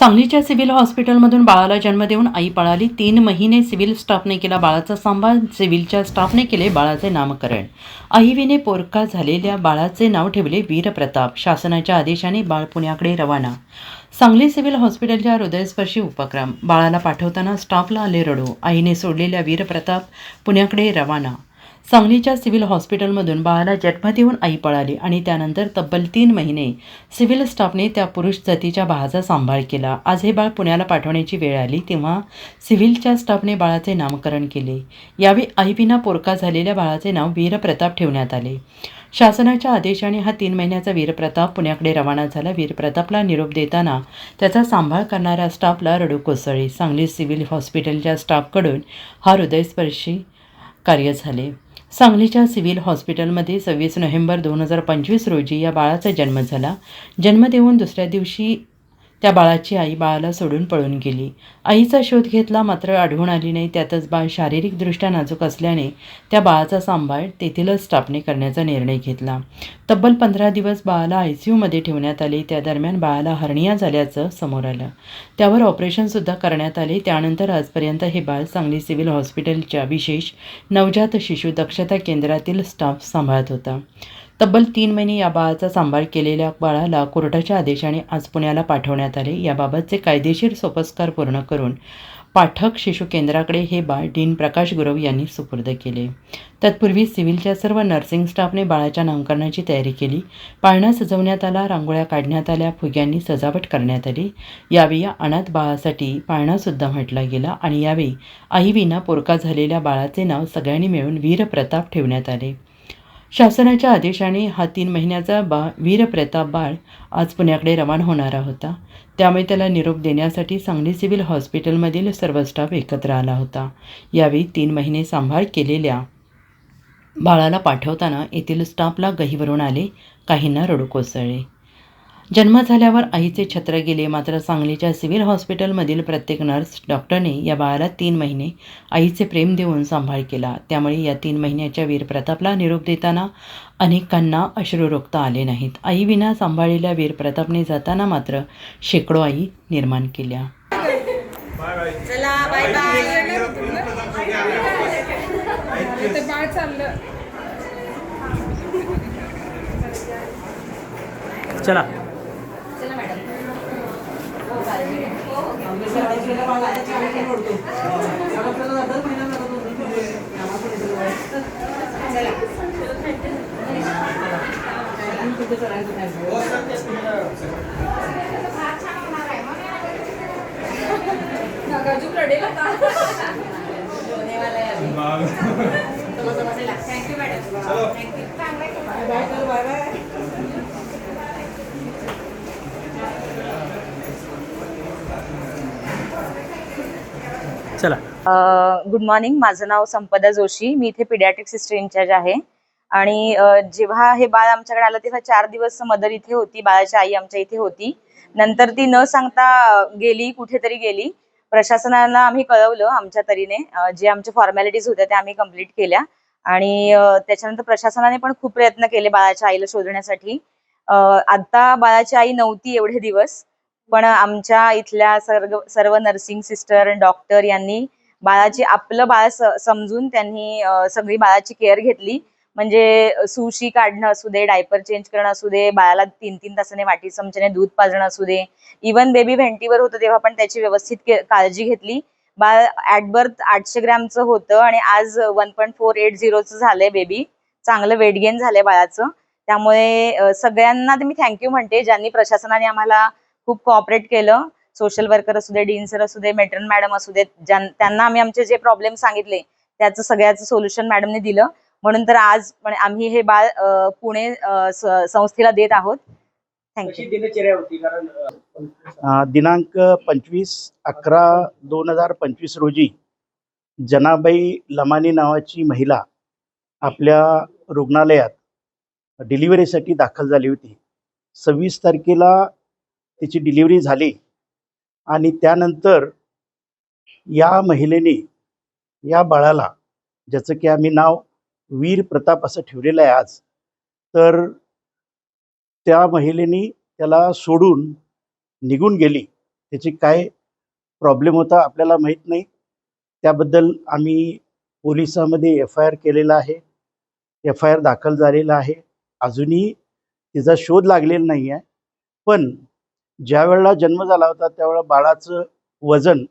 सांगलीच्या सिव्हिल हॉस्पिटलमधून बाळाला जन्म देऊन आई पळाली. 3 महिने सिव्हिल स्टाफने केला बाळाचा सांभाळ. सिव्हिलच्या स्टाफने केले बाळाचे नामकरण. आईविने पोरका झालेल्या बाळाचे नाव ठेवले वीरप्रताप. शासनाच्या आदेशाने बाळ पुण्याकडे रवाना. सांगली सिव्हिल हॉस्पिटलच्या हृदयस्पर्शी उपक्रम. बाळाला पाठवताना स्टाफला आले रडू. आईने सोडलेल्या वीरप्रताप पुण्याकडे रवाना. सांगलीच्या सिव्हिल हॉस्पिटलमधून बाळाला जन्म देऊन आई पळाली आणि त्यानंतर तब्बल 3 महिने सिव्हिल स्टाफने त्या पुरुष जातीच्या बाळाचा सांभाळ केला. आज हे बाळ पुण्याला पाठवण्याची वेळ आली तेव्हा सिव्हिलच्या स्टाफने बाळाचे नामकरण केले. यावेळी आईविना पोरका झालेल्या बाळाचे नाव वीरप्रताप ठेवण्यात आले. शासनाच्या आदेशाने हा 3 महिन्याचा वीरप्रताप पुण्याकडे रवाना झाला. वीरप्रतापला निरोप देताना त्याचा सांभाळ करणाऱ्या स्टाफला रडू कोसळली. सांगली सिव्हिल हॉस्पिटलच्या स्टाफकडून हा हृदयस्पर्शी कार्य झाले. सांगलीच्या सिव्हिल हॉस्पिटलमध्ये 26 नोव्हेंबर 2025 रोजी या बाळाचा जन्म झाला. जन्म देऊन दुसऱ्या दिवशी त्या बाळाची आई बाळाला सोडून पळून गेली. आईचा शोध घेतला मात्र आढळून आली नाही. त्यातच बाळ शारीरिकदृष्ट्या नाजूक असल्याने त्या बाळाचा सांभाळ तेथीलच स्टाफने करण्याचा निर्णय घेतला. तब्बल 15 दिवस बाळाला ICUमध्ये ठेवण्यात आले. त्या दरम्यान बाळाला हर्निया झाल्याचं समोर आलं. त्यावर ऑपरेशनसुद्धा करण्यात आले. त्यानंतर आजपर्यंत हे बाळ सांगली सिव्हिल हॉस्पिटलच्या विशेष नवजात शिशु दक्षता केंद्रातील स्टाफ सांभाळत होता. तब्बल 3 महिने या बाळाचा सांभाळ केलेल्या बाळाला कोर्टाच्या आदेशाने आज पुण्याला पाठवण्यात आले. याबाबतचे कायदेशीर सोपस्कार पूर्ण करून पाठक शिशु केंद्राकडे हे बाळ डीन प्रकाश गुरव यांनी सुपूर्द केले. तत्पूर्वी सिव्हिलच्या सर्व नर्सिंग स्टाफने बाळाच्या नामकरणाची तयारी केली. पाळणा सजवण्यात आला, रांगोळ्या काढण्यात आल्या, फुग्यांनी सजावट करण्यात आली. यावेळी या अनाथ बाळासाठी पाळणासुद्धा म्हटला गेला आणि यावेळी आईविना पोरका झालेल्या बाळाचे नाव सगळ्यांनी मिळून वीरप्रताप ठेवण्यात आले. शासनाच्या आदेशाने हा 3 महिन्याचा वीरप्रताप बाळ आज पुण्याकडे रवाना होणारा होता. त्यामुळे त्याला निरोप देण्यासाठी सांगली सिव्हिल हॉस्पिटलमधील सर्व स्टाफ एकत्र आला होता. यावेळी 3 महिने सांभाळ केलेल्या बाळाला पाठवताना येथील स्टाफला गहिवरून आले. काहींना रडू कोसळले. जन्म झाल्यावर आईचे छत्र गेले मात्र सांगलीच्या सिव्हिल हॉस्पिटलमधील प्रत्येक नर्स डॉक्टरने या बाळाला 3 महिने आईचे प्रेम देऊन सांभाळ केला. त्यामुळे या 3 महिन्याच्या वीरप्रतापला निरोप देताना अनेकांना अश्रू रोखता आले नाहीत. आईविना सांभाळलेल्या वीरप्रतापने जाताना मात्र शेकडो आई निर्माण केल्या. चला बाय बाय. चला थँक्यू मॅडम. चला. Good morning. माझं नाव संपदा जोशी. मी इथे पीडियाट्रिक सिस्टर इन्चार्ज आहे. आणि जेव्हा हे बाळ आमच्याकडे आलं तेव्हा 4 दिवस मदर इथे होती, बाळाची आई आमच्या इथे होती. नंतर ती न सांगता गेली, कुठेतरी गेली. प्रशासनाला आम्ही कळवलं आमच्या तरीने. जे आमच्या फॉर्मॅलिटीज होत्या त्या आम्ही कंप्लीट केल्या आणि त्याच्यानंतर प्रशासनाने पण खूप प्रयत्न केले बाळाच्या आईला शोधण्यासाठी. आता बाळाची आई नव्हती एवढे दिवस, पण आमच्या इथल्या सर्व नर्सिंग सिस्टर, डॉक्टर यांनी बाळाची आपलं बाळ समजून त्यांनी सगळी बाळाची केअर घेतली. म्हणजे सुशी काढणं असू दे, डायपर चेंज करणं असू दे, बाळाला 3-3 तासाने वाटी चमच्याने दूध पाजणं असू दे, इवन बेबी व्हेंटीवर होतं तेव्हा पण त्याची व्यवस्थित काळजी घेतली. बाळ ऍट बर्थ 800 ग्रॅमचं होतं आणि आज 1.480चं झालंय बेबी. चांगलं वेट गेन झालंय बाळाचं. त्यामुळे सगळ्यांना मी थँक्यू म्हणते ज्यांनी प्रशासनाने आम्हाला खूप कोऑपरेट केलं. सोशल वर्कर असू दे, डीन सर असू दे, मेट्रन मॅडम असू देत, त्यांना आम्ही आमचे जे प्रॉब्लेम सांगितले त्याचं सगळ्याचं सोल्युशन मॅडमने दिलं. म्हणून तर आज आम्ही हे बाळ पुणे संस्थेला देत आहोत. थँक्यू. दिनांक 25/11/2025 रोजी जनाबाई लमानी नावाची महिला आपल्या रुग्णालयात डिलिव्हरीसाठी दाखल झाली होती. 26 तारखेला तिची डिलिव्हरी झाली आणि त्यानंतर या महिलेने या बाळाला, ज्याचं की आम्ही नाव वीरप्रताप असं ठेवलेलं आहे आज, तर त्या महिलेने त्याला सोडून निघून गेली. त्याची काय प्रॉब्लेम होता आपल्याला माहीत नाही. त्याबद्दल आम्ही पोलिसामध्ये FIR केलेला आहे. FIR दाखल झालेला आहे. अजूनही तिचा शोध लागलेला नाही आहे. पण ज्या वेळेला जन्म झाला होता त्यावेळेला बाळाचं वजन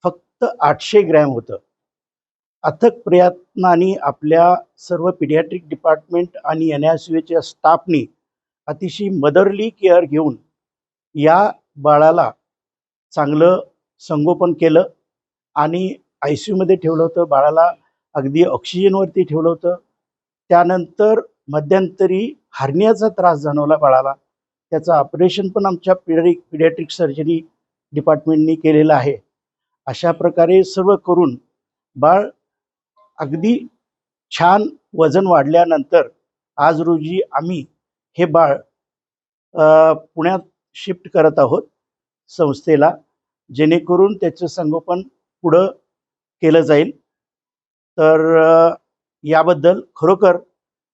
फक्त 800 ग्रॅम होतं. अथक प्रयत्नाने आपल्या सर्व पिडियाट्रिक डिपार्टमेंट आणि NICUच्या स्टाफनी अतिशय मदरली केअर घेऊन या बाळाला चांगलं संगोपन केलं आणि ICUमध्ये ठेवलं होतं. बाळाला अगदी ऑक्सिजनवरती ठेवलं होतं. त्यानंतर मध्यंतरी हर्नियाचा त्रास जाणवला बाळाला. त्याचं ऑपरेशन पण आमच्या पिडियाट्रिक सर्जरी डिपार्टमेंटनी केलेलं आहे. अशा प्रकारे सर्व करून बाळ अगदी छान वजन वाढल्यानंतर आज रोजी आम्ही हे बाळ पुण्यात शिफ्ट करत आहोत संस्थेला, जेणेकरून त्याचं संगोपन पुढं केलं जाईल. तर याबद्दल खरोखर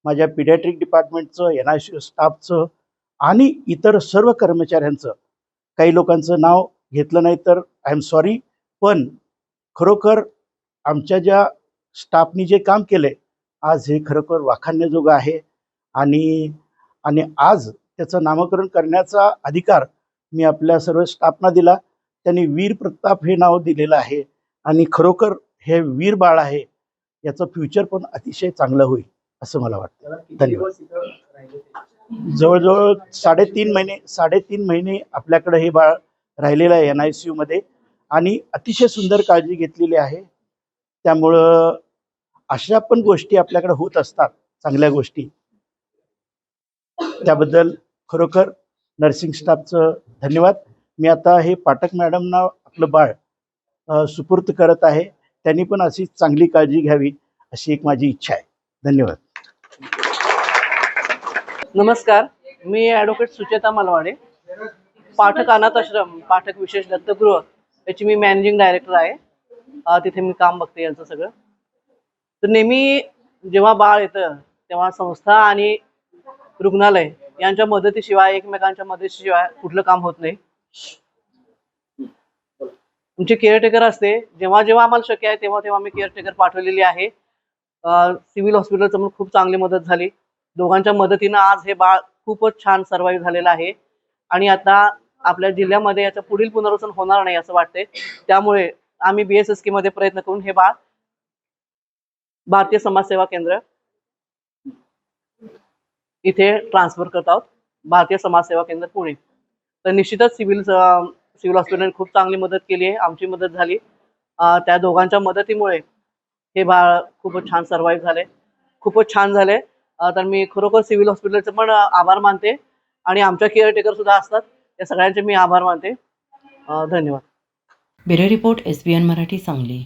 माझ्या पिडियाट्रिक डिपार्टमेंटचं, NICU स्टाफचं आणि इतर सर्व कर्मचाऱ्यांचं, काही लोकांचं नाव घेतलं नाही तर आय एम सॉरी, पण खरोखर आमच्या ज्या स्टाफनी जे काम केलं आहे आज हे खरोखर वाखाणण्याजोगं आहे. आणि आज त्याचं नामकरण करण्याचा अधिकार मी आपल्या सर्व स्टाफना दिला. त्यांनी वीर प्रताप हे नाव दिलेलं आहे आणि खरोखर हे वीर बाळ आहे. याचं फ्युचर पण अतिशय चांगलं होईल असं मला वाटतं. धन्यवाद. जवळजवळ 3.5 महिने आपल्याकडे हे बाळ राहिलेलं आहे NICUमध्ये आणि अतिशय सुंदर काळजी घेतलेली आहे. त्यामुळं अशा पण गोष्टी आपल्याकडे होत असतात, चांगल्या गोष्टी. त्याबद्दल खरोखर नर्सिंग स्टाफचं धन्यवाद. मी आता हे पाठक मॅडमना आपलं बाळ सुपूर्द करत आहे. त्यांनी पण अशी चांगली काळजी घ्यावी अशी एक माझी इच्छा आहे. धन्यवाद. नमस्कार, मी ॲडव्होकेट सुचेता मलवाडे, पाठक अनाथ आश्रम, पाठक विशेष दत्तगृह याची मी मॅनेजिंग डायरेक्टर आहे. तिथे मी काम बघते यांचं सगळं. तर नेहमी जेव्हा बाळ येतं तेव्हा संस्था आणि रुग्णालय यांच्या मदतीशिवाय, एकमेकांच्या मदतीशिवाय कुठलं काम होत नाही. तुमची केअरटेकर असते, जेव्हा जेव्हा आम्हाला शक्य आहे तेव्हा तेव्हा मी केअरटेकर पाठवलेली आहे. सिव्हिल हॉस्पिटलचं पण खूप चांगली मदत झाली. दोघांच्या मदतीनं आज हे बाळ खूपच छान सर्वाईव्ह झालेलं आहे आणि आता आपल्या जिल्ह्यामध्ये याचं पुढील पुनर्वसन होणार नाही असं वाटतंय. त्यामुळे आम्ही BSSK मध्ये प्रयत्न करून हे बाळ भारतीय समाज सेवा केंद्र इथे ट्रान्सफर करत आहोत, भारतीय समाज सेवा केंद्र पुणे. तर निश्चितच सिव्हिल हॉस्पिटलने खूप चांगली मदत केली आहे, आमची मदत झाली. त्या दोघांच्या मदतीमुळे हे बाळ खूपच छान सर्वाईव्ह झाले, खूपच छान झाले. तर मी खरोखर सिव्हिल हॉस्पिटलचे पण आभार मानते आणि आमच्या केअरटेकर सुद्धा असतात, या सगळ्यांचे मी आभार मानते. धन्यवाद. Bureau report SBN Marathi, Sangli.